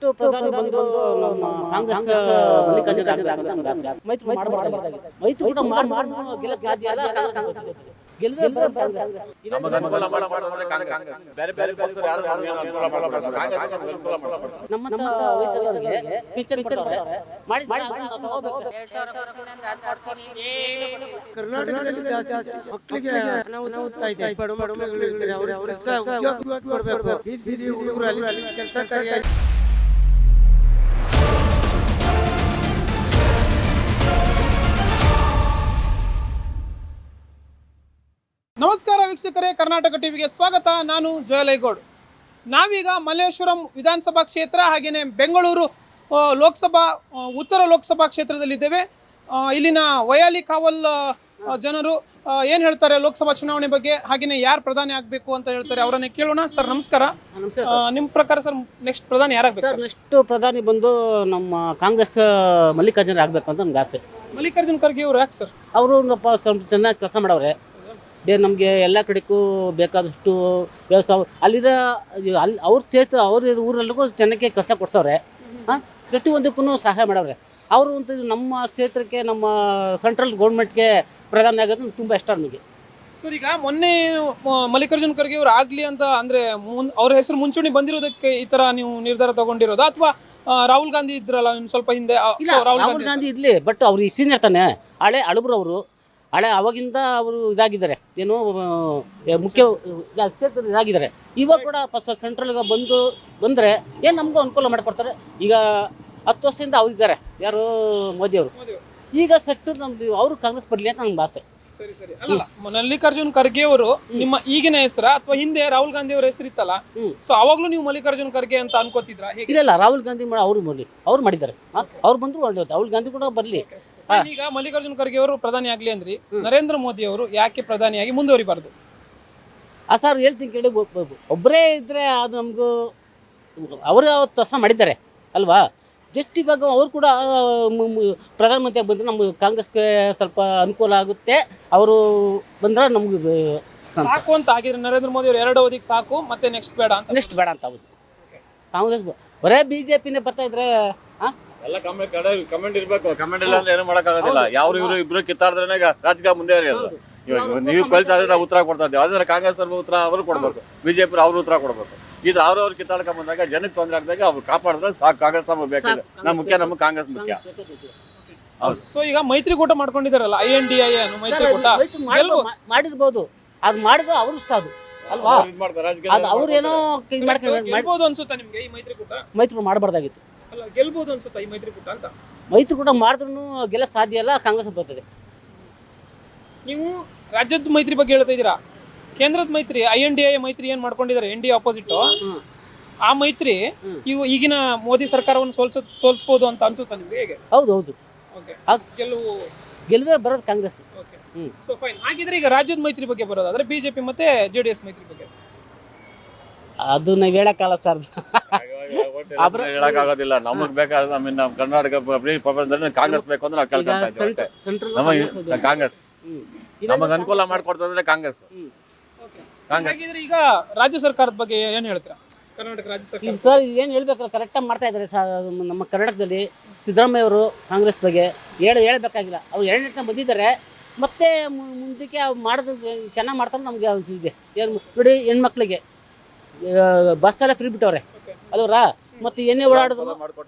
ಪ್ರಧಾನಿ ಬಂದು ನಮ್ಮ ಕಾಂಗ್ರೆಸ್ ಮಲ್ಲಿಕಾರ್ಜುನ ಆಗ್ಬೇಕಂತ ನಮ್ಗೆ ಆಸೆ. ಮೈತ್ರಿ ಮಾಡಬಾರ್ದು. ಮೈತ್ರಿ ಕೂಡ ಮಾಡಿ ಗೆಲ್ಲ ಸಾಧ್ಯ ಅಲ್ಲ. ಕಾಂಗ್ರೆಸ್ ಗೆಲ್ಲುವೇ ಬರೋದು ಕಾಂಗ್ರೆಸ್. ನಮಗೆ ಅನುಕೂಲ ಮಾಡೋದ್ರೆ ಕಾಂಗ್ರೆಸ್. ಬೇರೆ ಬೇರೆ ಪಕ್ಷರು ಯಾರು ನಮಗೆ ಅನುಕೂಲ ಮಾಡಬಾರ್ದು. ಕಾಂಗ್ರೆಸ್ ನಮಗೆ ಅನುಕೂಲ ಮಾಡಬಾರ್ದು. ನಮ್ಮಂತ ವಯಸ್ಸಾದವರಿಗೆ ಪಿಂಚಣಿ ಕೊಡ್ತಾರೆ. ಮಾಡಿ ನಾವು ತಗೋಬೇಕು. ಕರ್ನಾಟಕದಲ್ಲಿ ಜಾಸ್ತಿ ಮಕ್ಕಳಿಗೆ ಅನಾಹುತ ಆಗ್ತಾ ಇದೆ. ಬಡ ಮಕ್ಕಳು ಇರ್ತಾರೆ, ಅವರ ಕೆಲಸ ಉದ್ಯೋಗ ಕೊಡಬೇಕು. ಬೀದಿ ಊರಲ್ಲಿ ಕೆಲಸ ಕಾರ್ಯ. ನಮಸ್ಕಾರ ವೀಕ್ಷಕರೇ, ಕರ್ನಾಟಕ ಟಿವಿಗೆ ಸ್ವಾಗತ. ನಾನು ಜೋಯಲೈಗೌಡ್. ನಾವೀಗ ಮಲ್ಲೇಶ್ವರಂ ವಿಧಾನಸಭಾ ಕ್ಷೇತ್ರ ಹಾಗೆಯೇ ಬೆಂಗಳೂರು ಲೋಕಸಭಾ ಉತ್ತರ ಲೋಕಸಭಾ ಕ್ಷೇತ್ರದಲ್ಲಿದ್ದೇವೆ. ಇಲ್ಲಿನ ವಯಾಲಿ ಕಾವಲ್ ಜನರು ಏನು ಹೇಳ್ತಾರೆ ಲೋಕಸಭಾ ಚುನಾವಣೆ ಬಗ್ಗೆ, ಹಾಗೆಯೇ ಯಾರು ಪ್ರಧಾನಿ ಆಗಬೇಕು ಅಂತ ಹೇಳ್ತಾರೆ, ಅವರನ್ನೇ ಕೇಳೋಣ. ಸರ್ ನಮಸ್ಕಾರ. ನಿಮ್ಮ ಪ್ರಕಾರ ಸರ್ ನೆಕ್ಸ್ಟ್ ಪ್ರಧಾನಿ ಯಾರಾಗಬೇಕು? ಸರ್ ನೆಕ್ಸ್ಟ್ ಪ್ರಧಾನಿ ಬಂದು ನಮ್ಮ ಕಾಂಗ್ರೆಸ್ ಮಲ್ಲಿಕಾರ್ಜುನ ಆಗಬೇಕು ಅಂತ ನಮ್ಗೆ ಆಸೆ. ಮಲ್ಲಿಕಾರ್ಜುನ್ ಖರ್ಗೆ ಅವರು ಯಾಕೆ ಸರ್? ಅವರು ಸ್ವಲ್ಪ ಚೆನ್ನಾಗಿ ಕೆಲಸ ಮಾಡವ್ರೆ. ಬೇರೆ ನಮಗೆ ಎಲ್ಲ ಕಡೆಗೂ ಬೇಕಾದಷ್ಟು ವ್ಯವಸ್ಥೆ ಅಲ್ಲಿರೋ ಅಲ್ಲಿ ಅವ್ರ ಕ್ಷೇತ್ರ ಅವ್ರ ಊರಲ್ಲಿಗೂ ಜನಕ್ಕೆ ಕೆಲಸ ಕೊಡ್ಸವ್ರೆ. ಪ್ರತಿಯೊಂದಕ್ಕೂ ಸಹಾಯ ಮಾಡವ್ರೆ ಅವರು. ಅಂತ ನಮ್ಮ ಕ್ಷೇತ್ರಕ್ಕೆ, ನಮ್ಮ ಸೆಂಟ್ರಲ್ ಗೌರ್ಮೆಂಟ್ಗೆ ಪ್ರಧಾನಿ ಆಗೋದು ತುಂಬ ಇಷ್ಟ ನಮಗೆ. ಸರ್ ಈಗ ಮೊನ್ನೆ ಮಲ್ಲಿಕಾರ್ಜುನ್ ಖರ್ಗೆ ಅವ್ರು ಆಗಲಿ ಅಂತ ಅಂದರೆ ಅವ್ರ ಹೆಸರು ಮುಂಚೂಣಿ ಬಂದಿರೋದಕ್ಕೆ ಈ ಥರ ನೀವು ನಿರ್ಧಾರ ತಗೊಂಡಿರೋದು, ಅಥವಾ ರಾಹುಲ್ ಗಾಂಧಿ ಇದ್ರಲ್ಲ ಸ್ವಲ್ಪ ಹಿಂದೆ? ರಾಹುಲ್ ಗಾಂಧಿ ಇರಲಿ, ಬಟ್ ಅವ್ರು ಸೀನಿಯರ್ ತಾನೆ, ಹಳೆ ಹಳಬ್ರು ಅವರು. ಹಳೆ ಅವಾಗಿಂದ ಅವರು ಇದಾಗಿದ್ದಾರೆ, ಏನು ಮುಖ್ಯ ಕ್ಷೇತ್ರದಲ್ಲಿ ಇದಾಗಿದ್ದಾರೆ. ಇವಾಗ ಕೂಡ ಸೆಂಟ್ರಲ್ಗೆ ಬಂದರೆ ಏನು ನಮಗೂ ಅನುಕೂಲ ಮಾಡಿಕೊಡ್ತಾರೆ. ಈಗ 10 ವರ್ಷದಿಂದ ಅವ್ರು ಇದ್ದಾರೆ, ಯಾರು ಮೋದಿಯವರು. ಈಗ ಸೆಟ್ಟು ನಮ್ದು ಅವರು ಕಾಂಗ್ರೆಸ್ ಬರಲಿ ಅಂತ ನಮ್ಗೆ ಆಸೆ. ಸರಿ ಸರಿ. ಅಲ್ಲ, ಮಲ್ಲಿಕಾರ್ಜುನ್ ಖರ್ಗೆ ಅವರು ನಿಮ್ಮ ಈಗಿನ ಹೆಸರ ಅಥವಾ ಹಿಂದೆ ರಾಹುಲ್ ಗಾಂಧಿ ಅವರ ಹೆಸರಿತ್ತಲ್ಲ, ಸೊ ಅವಾಗ್ಲೂ ನೀವು ಮಲ್ಲಿಕಾರ್ಜುನ್ ಖರ್ಗೆ ಅಂತ ಅನ್ಕೋತಿದ್ರ? ಇಲ್ಲ, ರಾಹುಲ್ ಗಾಂಧಿ ಅವ್ರು ಬರಲಿ, ಅವ್ರು ಮಾಡಿದ್ದಾರೆ. ಅವ್ರು ಬಂದ್ರು ಒಳ್ಳೆ, ರಾಹುಲ್ ಗಾಂಧಿ ಕೂಡ ಬರಲಿ. ಈಗ ಮಲ್ಲಿಕಾರ್ಜುನ್ ಖರ್ಗೆ ಅವರು ಪ್ರಧಾನಿ ಆಗ್ಲಿ ಅಂದ್ರಿ, ನರೇಂದ್ರ ಮೋದಿ ಅವರು ಯಾಕೆ ಪ್ರಧಾನಿಯಾಗಿ ಮುಂದುವರಿಬಾರ್ದು? ಸರ್ ಹೇಳ್ತೀನಿ ಕೇಳಿ, ಒಬ್ಬರೇ ಇದ್ರೆ ಅದು ನಮಗೂ, ಅವರು ಅವತ್ತು ಹೊಸ ಮಾಡಿದ್ದಾರೆ ಅಲ್ವಾ. ಜಸ್ಟ್ ಇವಾಗ ಅವರು ಕೂಡ ಪ್ರಧಾನಮಂತ್ರಿಯಾಗಿ ಬಂದರೆ ನಮ್ಮ ಕಾಂಗ್ರೆಸ್ಗೆ ಸ್ವಲ್ಪ ಅನುಕೂಲ ಆಗುತ್ತೆ. ಅವರು ಬಂದ್ರೆ ನಮ್ಗೆ ಸಾಕು ಅಂತ ಆಗಿದ್ರೆ ನರೇಂದ್ರ ಮೋದಿ ಅವರು 2 ಅವಧಿಗೆ ಸಾಕು, ಮತ್ತೆ ನೆಕ್ಸ್ಟ್ ಬೇಡ ಅಂತ. ಹೌದು, ಕಾಂಗ್ರೆಸ್ ಬರೇ BJPನೇ ಬರ್ತಾ ಇದ್ರೆ ಎಲ್ಲ ಕಮೆಂಟ್ ಇರ್ಬೇಕು. ಕಮೆಂಟ್ ಇಲ್ಲ ಅಂದ್ರೆ ಏನು ಮಾಡೋಕ್ಕಾಗೋದಿಲ್ಲ. ಯಾರು ಇವರು ಇಬ್ರು ಕಿತ್ತಾಡಿದ್ರೆ ರಾಜಕೀಯ ಮುಂದೆ ಹರಿಯೋದು. ಇವಾಗ ನೀವು ಕಲಿತಾ ಇದ್ರೆ ನಾವು ಉತ್ತರ ಕೊಡ್ತಾ ಇದ್ದೀವಿ. ಆದ್ರೆ ಕಾಂಗ್ರೆಸ್ ಅವ್ರ ಉತ್ತರ ಅವರು ಕೊಡ್ಬೇಕು, BJP ಅವ್ರು ಉತ್ತರ ಕೊಡ್ಬೇಕು. ಇದು ಅವ್ರವ್ರು ಕಿತ್ತಾಡ್ಕೊಂಡ್ ಬಂದಾಗ ಜನಕ್ಕೆ ತೊಂದರೆ ಆಗ್ದಾಗ ಅವ್ರು ಕಾಪಾಡಿದ್ರೆ ಸಾಕು. ಕಾಂಗ್ರೆಸ್ ನಮಗೆ ಬೇಕಿಲ್ಲ, ನಮ್ಗೆ ಕಾಂಗ್ರೆಸ್ ಮುಖ್ಯ. ಸೊ ಈಗ ಮೈತ್ರಿಕೂಟ ಮಾಡ್ಕೊಂಡಿದಾರಲ್ಲ, INDA ಮೈತ್ರಿಕೂಟ ಮಾಡಿರ್ಬೋದು. ಅದು ಮಾಡಿದ್ರೆ ಅವ್ರು ಇಷ್ಟ ಅದು ಅಲ್ವಾ. ಅದು ಅವ್ರು ಏನೋ ಗೆಲ್ಬಹುದು ಅನ್ಸುತ್ತಾ ನಿಮ್ಗೆ ಈ ಮೈತ್ರಿಕೂಟ? ಮೈತ್ರಿ ಮಾಡಬಾರ್ದಾಗಿತ್ತು. ಅಲ್ಲ, ಗೆಲ್ಬಹುದು ಅನ್ಸುತ್ತಾ ಈ ಮೈತ್ರಿಕೂಟ ಅಂತ? ಮೈತ್ರಿಕೂಟ ಮಾಡಿದ್ರು ಗೆಲ್ಲ ಸಾಧ್ಯ ಇಲ್ಲ, ಕಾಂಗ್ರೆಸ್ ಬರ್ತದೆ. ನೀವು ರಾಜ್ಯದ ಮೈತ್ರಿ ಬಗ್ಗೆ ಹೇಳ್ತಾ ಇದ್ದೀರಾ. ಕೇಂದ್ರದ ಮೈತ್ರಿ INDA ಮೈತ್ರಿ ಏನ್ ಮಾಡ್ಕೊಂಡಿದ್ದಾರೆ, NDA ಆಪೋಸಿಟ್, ಆ ಮೈತ್ರಿ ಇವು ಈಗಿನ ಮೋದಿ ಸರ್ಕಾರವನ್ನು ಸೋಲಿಸಬಹುದು ಅಂತ ಅನ್ಸುತ್ತಾ ನಿಮ್ಗೆ? ಹೇಗೆ? ಹೌದು, ಗೆಲುವೇ ಬರೋದು ಕಾಂಗ್ರೆಸ್. So fine. ಹಾಗಿದ್ರೆ ಈಗ ರಾಜ್ಯದ ಮೈತ್ರಿ ಬಗ್ಗೆ ಬರೋದಾದ್ರೆ BJP ಮತ್ತೆ JDS ಮೈತ್ರಿ ಬಗ್ಗೆ ಅದು ನಾವು ಹೇಳಕ್ಕಾಗಲ್ಲ ಸರ್. ಹೇಳಕ್ಕಾಗೋದಿಲ್ಲ. ನಮಗ್ ಬೇಕಾದ್ರೆ ನಮ್ಮ ಕರ್ನಾಟಕ ಪ್ರಪಂಚದಲ್ಲಿ ಕಾಂಗ್ರೆಸ್ ಬೇಕು ಅಂದ್ರೆ ನಾವು ಕೇಳ್ಕೊಂತ ಇದ್ದೀವಿ. ಕಾಂಗ್ರೆಸ್ ನಮಗ್ ಅನುಕೂಲ ಮಾಡ್ಕೊಡ್ತಂದ್ರೆ ಕಾಂಗ್ರೆಸ್. ಹಾಗಿದ್ರೆ ಈಗ ರಾಜ್ಯ ಸರ್ಕಾರದ ಬಗ್ಗೆ ಏನ್ ಹೇಳ್ತೀರಾ? ಕರ್ನಾಟಕ ರಾಜ್ಯ ಸರ್ಕಾರ ಸರ್ ಏನು ಹೇಳ್ಬೇಕಲ್ಲ, ಕರೆಕ್ಟಾಗಿ ಮಾಡ್ತಾ ಇದ್ದಾರೆ ನಮ್ಮ ಕರ್ನಾಟಕದಲ್ಲಿ. ಸಿದ್ದರಾಮಯ್ಯ ಅವರು ಕಾಂಗ್ರೆಸ್ ಬಗ್ಗೆ ಹೇಳಬೇಕಾಗಿಲ್ಲ. ಅವ್ರು 2 ಬಂದಿದ್ದಾರೆ, ಮತ್ತೆ ಮುಂದಕ್ಕೆ ಮಾಡೋದು ಚೆನ್ನಾಗಿ ಮಾಡ್ತಾರೆ. ನಮಗೆ ಇದೆ ಏನು ನೋಡಿ, ಹೆಣ್ಮಕ್ಳಿಗೆ ಬಸ್ಸೆಲ್ಲ ಫ್ರೀ ಬಿಟ್ಟವ್ರೆ ಅದವ್ರಾ, ಮತ್ತೆ ಏನೇ ಓಡಾಡೋದು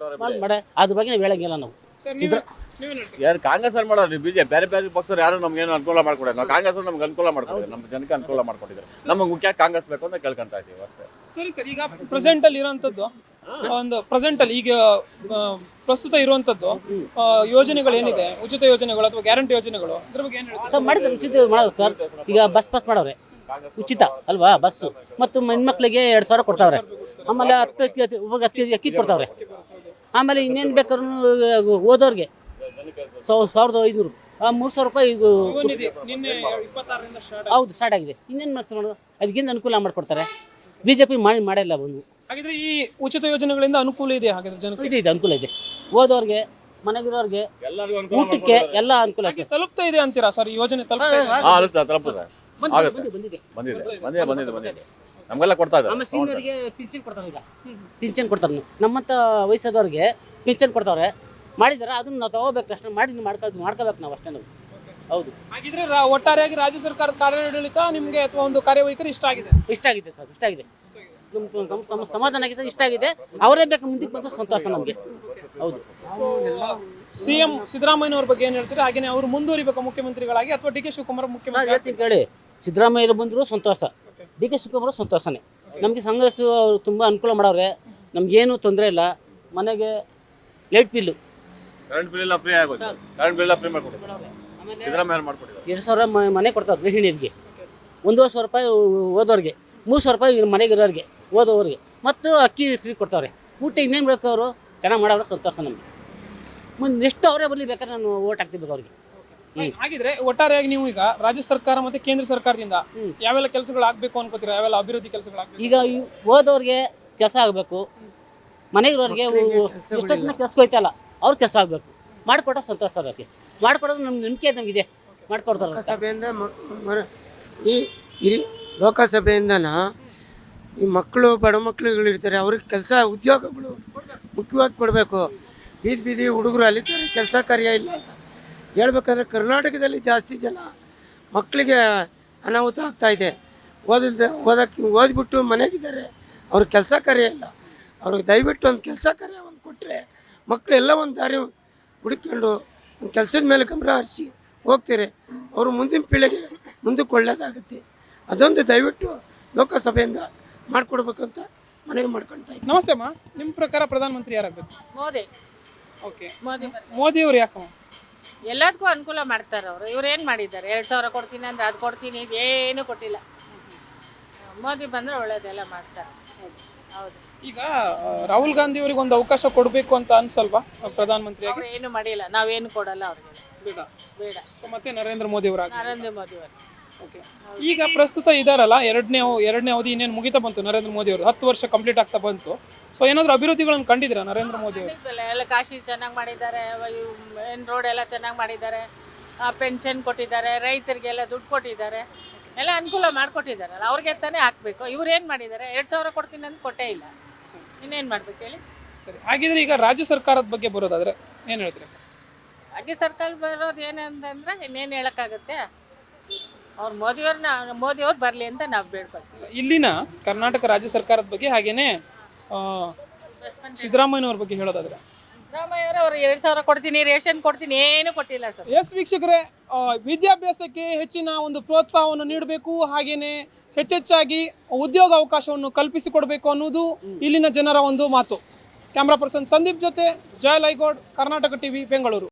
ಮಾಡ, ಅದ್ರ ಬಗ್ಗೆ ನಾವು ಹೇಳಂಗಿಲ್ಲ ನಾವು. ಯಾರು ಕಾಂಗ್ರೆಸ್ ಅಲ್ಲಿ ಮಾಡೋರು, BJP ಬೇರೆ ಬೇರೆ ಪಕ್ಷರು ಯಾರು ನಮ್ಗೆ ಏನು ಅನುಕೂಲ ಮಾಡ್ಕೊಡೋದು. ನಾವು ಕಾಂಗ್ರೆಸ್ ನಮ್ಗೆ ಅನುಕೂಲ ಮಾಡ್ಕೊಡೋದು, ನಮ್ಮ ಜನಕ್ಕೆ ಅನುಕೂಲ ಮಾಡ್ಕೊಟ್ಟಿದ್ದಾರೆ. ನಮಗೆ ಮುಖ್ಯ ಕಾಂಗ್ರೆಸ್ ಬೇಕು ಅಂತ ಕೇಳ್ಕೊಂತ ಇದ್ದೀವಿ ಅಷ್ಟೇ. ಸರಿ ಸರ್. ಈಗ ಪ್ರೆಸೆಂಟ್ ಅಲ್ಲಿ ಇರುವಂತದ್ದು ಈಗ ಪ್ರಸ್ತುತ ಇರುವಂತದ್ದು ಯೋಜನೆಗಳು ಏನಿದೆ, ಉಚಿತ ಯೋಜನೆಗಳು ಅಥವಾ ಗ್ಯಾರಂಟಿ ಯೋಜನೆಗಳು, ಅದ್ರ ಬಗ್ಗೆ ಏನು ಹೇಳ್ತೀರಾ? ಮಾಡಿದ್ರೆ ಉಚಿತ ಮಾಡೋದು ಸರ್. ಈಗ ಬಸ್ ಮಾಡವ್ರೆ, ಉಚಿತ ಅಲ್ವಾ ಬಸ್ಸು. ಮತ್ತು ಹೆಣ್ಮಕ್ಳಿಗೆ 2,000 ಕೊಡ್ತಾವ್ರೆ. ಆಮೇಲೆ 10 ಅಕ್ಕಿ ಕೊಡ್ತಾವ್ರೆ. ಆಮೇಲೆ ಇನ್ನೇನು ಬೇಕಾದ್ರೂ ಓದೋರಿಗೆ 1,500 3,000 ರೂಪಾಯಿ. ಹೌದು, ಸ್ಟಾರ್ಟ್ ಆಗಿದೆ. ಇನ್ನೇನು ಮಾಡ್ತಾರೆ ನೋಡೋದು, ಅದಕ್ಕಿಂತ ಅನುಕೂಲ ಮಾಡಿಕೊಡ್ತಾರೆ. BJP ಮಾಡಿಲ್ಲ ಬಂದು. ಹಾಗಿದ್ರೆ ಈ ಉಚಿತ ಯೋಜನೆಗಳಿಂದ ಅನುಕೂಲ ಇದೆ? ಹಾಗಿದ್ರೆ ಜನಕ್ಕೆ ಇದೆ, ಅನುಕೂಲ ಇದೆ. ಓದೋರಿಗೆ, ಮನೆಗಿರೋರಿಗೆ, ಊಟಕ್ಕೆ ಎಲ್ಲ ಅನುಕೂಲ ತಲುಪ್ತಾ ಇದೆ ಅಂತೀರಾ ಸರ್? ಈ ಯೋಜನೆ ತಲುಪ್ತಾ ಇದೆ? ತಲುಪುತ್ತೆ. ಬಂದಿದೆ. ನಮ್ಗೆಲ್ಲ ಕೊಡ್ತಾ ಇದ್ದಾರೆ. ಆಮೇಲೆ ಸೀನಿಯರ್ಗೆ ಪಿಂಚನ್ ಕೊಡ್ತಾರೆ. ಈಗ ಪಿಂಚನ್ ಕೊಡ್ತಾರೆ. ನಮ್ಮಂಥ ವಯಸ್ಸಾದವ್ರಿಗೆ ಪಿಂಚನ್ ಕೊಡ್ತಾರೆ. ಮಾಡಿದಾರೆ, ಅದನ್ನ ನಾವು ತಗೋಬೇಕು ಅಷ್ಟೇ. ಮಾಡ್ಕೋಬೇಕು ನಾವು ಅಷ್ಟೇ. ನಾವು ಹೌದು. ಹಾಗಿದ್ರೆ ಒಟ್ಟಾರೆಯಾಗಿ ರಾಜ್ಯ ಸರ್ಕಾರದ ಕಾರ್ಯಾಡಳಿತ ನಿಮಗೆ ಅಥವಾ ಒಂದು ಕಾರ್ಯವೈಖರಿ ಇಷ್ಟ ಆಗಿದೆ? ಇಷ್ಟ ಆಗಿದೆ ಸರ್, ಇಷ್ಟ ಆಗಿದೆ. ನಮ್ಮ ಸಮಾಧಾನ ಆಗಿದೆ, ಇಷ್ಟ ಆಗಿದೆ. ಅವರೇ ಬೇಕು ಮುಂದಕ್ಕೆ ಬಂದು ಸಂತೋಷ ನಮಗೆ. ಹೌದು. ಸಿಎಂ ಸಿದ್ದರಾಮಯ್ಯನವ್ರ ಬಗ್ಗೆ ಏನು ಹೇಳ್ತೀರಾ? ಹಾಗೇನೆ ಅವರು ಮುಂದುವರಿಬೇಕು ಮುಖ್ಯಮಂತ್ರಿಗಳಾಗಿ ಅಥವಾ ಡಿ ಕೆ ಶಿವಕುಮಾರ್ ಮುಖ್ಯಮಂತ್ರಿ? ಹೇಳ್ತೀನಿ ಕೇಳಿ, ಸಿದ್ದರಾಮಯ್ಯ ಬಂದರೂ ಸಂತೋಷ, ಡಿ ಕೆ ಶಿವಕುಮಾರ್ ಸಂತೋಷನೇ. ನಮಗೆ ಕಾಂಗ್ರೆಸ್ ಅವರು ತುಂಬ ಅನುಕೂಲ ಮಾಡವ್ರೆ. ನಮಗೇನು ತೊಂದರೆ ಇಲ್ಲ. ಮನೆಗೆ ಲೈಟ್ ಬಿಲ್ಲು, ಕರೆಂಟ್ ಬಿಲ್ ಎಲ್ಲ ಫ್ರೀ ಆಗೋದು. ಕರೆಂಟ್ ಬಿಲ್ ಎಲ್ಲ ಫ್ರೀ ಮಾಡ್ಕೊಡ್ತಾರೆ. ಸಿದ್ದರಾಮಯ್ಯ ಮಾಡ್ಕೊಟ್ಟಿದ್ದಾರೆ. 2,000 ಮನೆ ಕೊಡ್ತಾರೆ ಗೃಹಿಣಿಯರಿಗೆ, 1,000 ರೂಪಾಯಿ ಓದೋರಿಗೆ, 3,000 ರೂಪಾಯಿ ಮನೆಗಿರೋರಿಗೆ ಓದೋರಿಗೆ, ಮತ್ತು ಅಕ್ಕಿ ಫ್ರೀ ಕೊಡ್ತಾವ್ರೆ. ಊಟ ಇನ್ನೇನು ಬೇಕು, ಅವರು ಚೆನ್ನಾಗಿ ಮಾಡೋರು ಸಂತೋಷ ನಮಗೆ. ಮುಂದೆ ನೆಕ್ಸ್ಟ್ ಅವರೇ ಬರಲಿ, ಬೇಕಾದ್ರೆ ನಾನು ಓಟ್ ಹಾಕ್ತಿರ್ಬೇಕು ಅವ್ರಿಗೆ. ಹಾಗಿದ್ರೆ ಒಟ್ಟಾರೆಯಾಗಿ ನೀವು ಈಗ ರಾಜ್ಯ ಸರ್ಕಾರ ಮತ್ತೆ ಕೇಂದ್ರ ಸರ್ಕಾರದಿಂದ ಯಾವೆಲ್ಲ ಕೆಲಸಗಳು ಆಗ್ಬೇಕು ಅನ್ಕೋತೀರಾ? ಯಾವೆಲ್ಲ ಅಭಿವೃದ್ಧಿ ಕೆಲಸಗಳಾಗಬೇಕು? ಈಗ ಓದೋರಿಗೆ ಕೆಲಸ ಆಗಬೇಕು, ಮನೆಗಿರೋರಿಗೆ ಎಷ್ಟೊತ್ತಿನ ಕೆಲಸ ಹೋಯ್ತಲ್ಲ ಅವ್ರ ಕೆಲಸ ಆಗಬೇಕು. ಮಾಡಿಕೊಟ್ಟ ಸಂತೋಷ ಅವ್ರಿಗೆ. ಮಾಡಿಕೊಡೋದು ನಮ್ಮ ನಂಬಿಕೆ ನಮಗಿದೆ, ಮಾಡಿಕೊಡ್ತಾರೆ. ಲೋಕಸಭೆಯಿಂದ ಈ ಲೋಕಸಭೆಯಿಂದನ ಈ ಮಕ್ಕಳು, ಬಡ ಮಕ್ಕಳುಗಳಿರ್ತಾರೆ, ಅವ್ರಿಗೆ ಕೆಲಸ ಉದ್ಯೋಗಗಳು ಮುಖ್ಯವಾಗಿ ಕೊಡಬೇಕು. ಬೀದಿ ಹುಡುಗರು ಅಲ್ಲಿದ್ದಾರೆ, ಕೆಲಸ ಕಾರ್ಯ ಇಲ್ಲ ಅಂತ ಹೇಳ್ಬೇಕಂದ್ರೆ ಕರ್ನಾಟಕದಲ್ಲಿ ಜಾಸ್ತಿ ಜನ ಮಕ್ಕಳಿಗೆ ಅನಾಹುತ ಆಗ್ತಾಯಿದೆ. ಓದಿಬಿಟ್ಟು ಮನೆಗಿದ್ದಾರೆ, ಅವ್ರಿಗೆ ಕೆಲಸ ಕಾರ್ಯ ಇಲ್ಲ. ಅವ್ರಿಗೆ ದಯವಿಟ್ಟು ಒಂದು ಕೆಲಸ ಕಾರ್ಯ ಒಂದು ಕೊಟ್ಟರೆ ಮಕ್ಕಳೆಲ್ಲ ಒಂದು ದಾರಿ ಹುಡುಕೊಂಡು ಒಂದು ಕೆಲಸದ ಮೇಲೆ ಗಮನ ಹರಿಸಿ ಹೋಗ್ತಾರೆ. ಅವರು ಮುಂದಿನ ಪೀಳಿಗೆ ಮುಂದಕ್ಕೆ ಒಳ್ಳೇದಾಗುತ್ತೆ. ಅದೊಂದು ದಯವಿಟ್ಟು ಲೋಕಸಭೆಯಿಂದ ಮಾಡಿಕೊಡ್ಬೇಕು ಅಂತ ಮನವಿ ಮಾಡ್ಕೊಳ್ತಾ ಇದ್ದೀನಿ. ನಮಸ್ತೆ ಅಮ್ಮ, ನಿಮ್ಮ ಪ್ರಕಾರ ಪ್ರಧಾನಮಂತ್ರಿ ಯಾರಾಗಬೇಕು? ಮೋದಿ. ಓಕೆ, ಮೋದಿ ಮೋದಿ ಅವ್ರು ಯಾಕಮ್ಮ? ಎಲ್ಲದಕ್ಕೂ ಅನುಕೂಲ ಮಾಡ್ತಾರೆ ಅವರು. ಇವ್ರು ಏನು ಮಾಡಿದ್ದಾರೆ? 2,000 ಕೊಡ್ತೀನಿ ಅಂದ್ರೆ ಅದು ಕೊಡ್ತೀನಿ, ಏನು ಕೊಟ್ಟಿಲ್ಲ. ಮೋದಿ ಬಂದರೆ ಒಳ್ಳೇದೆಲ್ಲ ಮಾಡ್ತಾರೆ. ಹೌದು. ಈಗ ರಾಹುಲ್ ಗಾಂಧಿ ಅವರಿಗೆ ಒಂದು ಅವಕಾಶ ಕೊಡಬೇಕು ಅಂತ ಅನ್ಸಲ್ವಾ ಪ್ರಧಾನಮಂತ್ರಿಯಾಗಿ? ಅವ್ರು ಏನು ಮಾಡಿಲ್ಲ, ನಾವೇನು ಕೊಡಲ್ಲ ಅವ್ರಿಗೆ. ಬೇಡ. ಬೇಡ. ಸೊ ಮತ್ತೆ ನರೇಂದ್ರ ಮೋದಿ ಅವರಾಗ. ನರೇಂದ್ರ ಮೋದಿ ಅವರು. ಓಕೆ, ಈಗ ಪ್ರಸ್ತುತ ಇದಾರಲ್ಲ, ಎರಡನೇ ಅವಧಿ ಇನ್ನೇನು ಮುಗಿತಾ ಬಂತು ನರೇಂದ್ರ ಮೋದಿ ಅವರು. 10 ವರ್ಷ ಕಂಪ್ಲೀಟ್ ಆಗ್ತಾ ಬಂತು. ಸೊ ಏನಾದರೂ ಅಭಿವೃದ್ಧಿಗಳನ್ನು ಕಂಡಿದ್ದೀರಾ ನರೇಂದ್ರ ಮೋದಿ ಅವರು? ಎಲ್ಲ ಕಾಶಿ ಚೆನ್ನಾಗಿ ಮಾಡಿದ್ದಾರೆ, ಮೇನ್ ರೋಡ್ ಎಲ್ಲ ಚೆನ್ನಾಗಿ ಮಾಡಿದ್ದಾರೆ, ಪೆನ್ಷನ್ ಕೊಟ್ಟಿದ್ದಾರೆ, ರೈತರಿಗೆಲ್ಲ ದುಡ್ಡು ಕೊಟ್ಟಿದ್ದಾರೆ, ಎಲ್ಲ ಅನುಕೂಲ ಮಾಡಿಕೊಟ್ಟಿದ್ದಾರಲ್ಲ, ಅವ್ರಿಗೆ ತಾನೇ ಹಾಕಬೇಕು. ಇವ್ರು ಏನು ಮಾಡಿದ್ದಾರೆ? 2,000 ಕೊಡ್ತೀನಿ ಅಂತ ಕೊಟ್ಟೇ ಇಲ್ಲ. ಇನ್ನೇನು ಮಾಡ್ಬೇಕು ಹೇಳಿ? ಸರಿ, ಹಾಗಿದ್ರೆ ಈಗ ರಾಜ್ಯ ಸರ್ಕಾರದ ಬಗ್ಗೆ ಬರೋದಾದ್ರೆ ಏನು ಹೇಳ್ತೀರಿ? ರಾಜ್ಯ ಸರ್ಕಾರ ಬರೋದು ಏನಂತಂದ್ರೆ ಇನ್ನೇನು ಹೇಳೋಕ್ಕಾಗುತ್ತೆ? ಅವ್ರು ಮೋದಿಯವ್ರು ಬರಲಿ ಅಂತ ನಾವು ಬೇಡ್ಕೊಳ್ತೀವಿ. ಇಲ್ಲಿನ ಕರ್ನಾಟಕ ರಾಜ್ಯ ಸರ್ಕಾರದ ಬಗ್ಗೆ ಹಾಗೇನೆ ಸಿದ್ದರಾಮಯ್ಯನವ್ರ ಬಗ್ಗೆ ಹೇಳೋದಾದ್ರೆ? ಸಿದ್ದರಾಮಯ್ಯವರು ಅವ್ರು 2,000 ಕೊಡ್ತೀನಿ, ರೇಷನ್ ಕೊಡ್ತೀನಿ, ಏನು ಕೊಟ್ಟಿಲ್ಲ ಸರ್. ಎಸ್ ವೀಕ್ಷಕರೇ, ವಿದ್ಯಾಭ್ಯಾಸಕ್ಕೆ ಹೆಚ್ಚಿನ ಒಂದು ಪ್ರೋತ್ಸಾಹವನ್ನು ನೀಡಬೇಕು, ಹಾಗೇನೆ ಹೆಚ್ಚೆಚ್ಚಾಗಿ ಉದ್ಯೋಗ ಅವಕಾಶವನ್ನು ಕಲ್ಪಿಸಿಕೊಡಬೇಕು ಅನ್ನೋದು ಇಲ್ಲಿನ ಜನರ ಒಂದು ಮಾತು. ಕ್ಯಾಮ್ರಾ ಪರ್ಸನ್ ಸಂದೀಪ್ ಜೊತೆ ಜಯ ಲೈಗೌಡ್, ಕರ್ನಾಟಕ ಟಿವಿ, ಬೆಂಗಳೂರು.